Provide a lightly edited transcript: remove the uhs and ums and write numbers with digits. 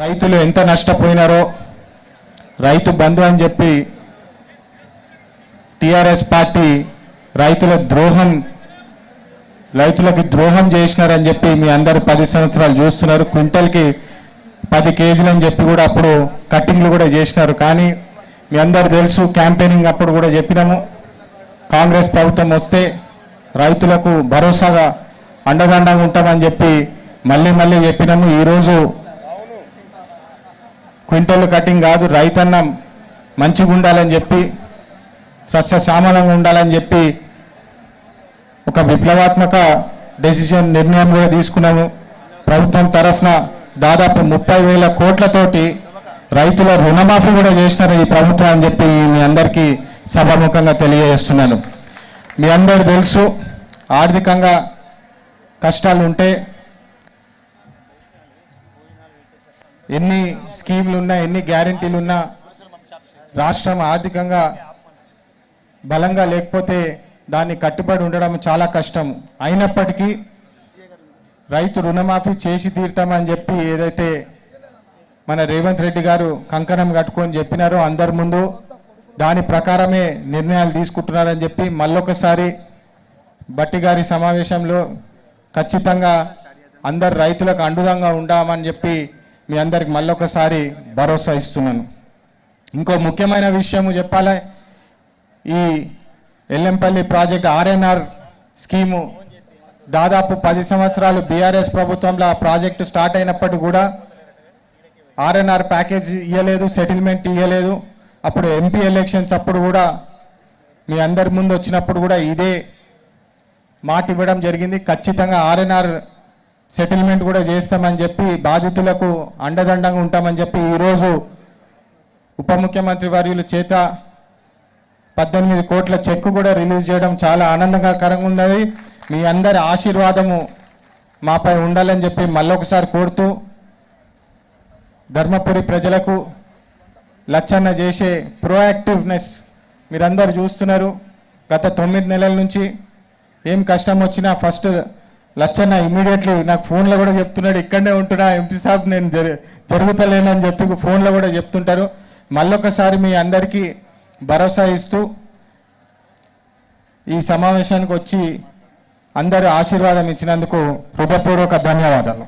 రైతులు ఎంత నష్టపోయినారో రైతు బంధు అని చెప్పి టిఆర్ఎస్ పార్టీ రైతులకి ద్రోహం చేసినారని చెప్పి మీ అందరూ 10 సంవత్సరాలు చూస్తున్నారు. క్వింటల్కి 10 కేజీలు అని చెప్పి కూడా అప్పుడు కట్టింగ్లు కూడా చేసినారు. కానీ మీ అందరు తెలుసు, క్యాంపెయినింగ్ అప్పుడు కూడా చెప్పినాము, కాంగ్రెస్ ప్రభుత్వం వస్తే రైతులకు భరోసాగా అండదండగా ఉంటామని చెప్పి మళ్ళీ చెప్పినాము. ఈరోజు క్వింటల్ కటింగ్ కాదు, రైతన్నం మంచిగా ఉండాలని చెప్పి, సస్యశ్యామలంగా ఉండాలని చెప్పి ఒక విప్లవాత్మక నిర్ణయం కూడా తీసుకున్నాము. ప్రభుత్వం తరఫున దాదాపు 30,000 కోట్లతోటి రైతుల రుణమాఫీ కూడా చేసినారు ఈ ప్రభుత్వం అని చెప్పి మీ అందరికీ సభాముఖంగా తెలియజేస్తున్నాను. మీ అందరు తెలుసు, ఆర్థికంగా కష్టాలు ఉంటే ఎన్ని స్కీములు ఉన్నా, ఎన్ని గ్యారెంటీలు ఉన్నా, రాష్ట్రం ఆర్థికంగా బలంగా లేకపోతే దాన్ని కట్టుబడి ఉండడం చాలా కష్టం. అయినప్పటికీ రైతు రుణమాఫీ చేసి తీరుతామని చెప్పి ఏదైతే మన రేవంత్ రెడ్డి గారు కంకణం కట్టుకొని చెప్పినారో అందరి ముందు, దాని ప్రకారమే నిర్ణయాలు తీసుకుంటున్నారని చెప్పి మళ్ళొకసారి బట్టి గారి సమావేశంలో ఖచ్చితంగా అందరు రైతులకు అండగా ఉండామని చెప్పి మీ అందరికి మళ్ళొకసారి భరోసా ఇస్తున్నాను. ఇంకో ముఖ్యమైన విషయము చెప్పాలి, ఈ ఎల్లంపల్లి ప్రాజెక్ట్ ఆర్ఎన్ఆర్ స్కీము దాదాపు 10 సంవత్సరాలు బీఆర్ఎస్ ప్రభుత్వంలో ఆ ప్రాజెక్టు స్టార్ట్ అయినప్పటికీ కూడా ఆర్ఎన్ఆర్ ప్యాకేజ్ ఇవ్వలేదు, సెటిల్మెంట్ ఇవ్వలేదు. అప్పుడు ఎంపీ ఎలక్షన్స్ అప్పుడు కూడా మీ అందరి ముందు వచ్చినప్పుడు కూడా ఇదే మాట ఇవ్వడం జరిగింది. ఖచ్చితంగా ఆర్ఎన్ఆర్ సెటిల్మెంట్ కూడా చేస్తామని చెప్పి, బాధితులకు అండదండంగా ఉంటామని చెప్పి ఈరోజు ఉప ముఖ్యమంత్రి వర్యుల చేత 18 కోట్ల చెక్కు కూడా రిలీజ్ చేయడం చాలా ఆనందకరంగా ఉన్నది. మీ అందరి ఆశీర్వాదము మాపై ఉండాలని చెప్పి మళ్ళొకసారి కోరుతూ, ధర్మపురి ప్రజలకు లచ్చన్న చేసే ప్రోయాక్టివ్నెస్ మీరందరూ చూస్తున్నారు. గత 9 నెలల నుంచి ఏం కష్టం వచ్చినా ఫస్ట్ లచ్చన్న ఇమీడియట్లీ నాకు ఫోన్లో కూడా చెప్తున్నాడు, ఇక్కడనే ఉంటున్నా ఎంపీ సాబ్, నేను జరుగుతలేనని చెప్పి ఫోన్లో కూడా చెప్తుంటారు. మళ్ళొకసారి మీ అందరికీ భరోసా ఇస్తూ ఈ సమావేశానికి వచ్చి అందరూ ఆశీర్వాదం ఇచ్చినందుకు హృదయపూర్వక ధన్యవాదాలు.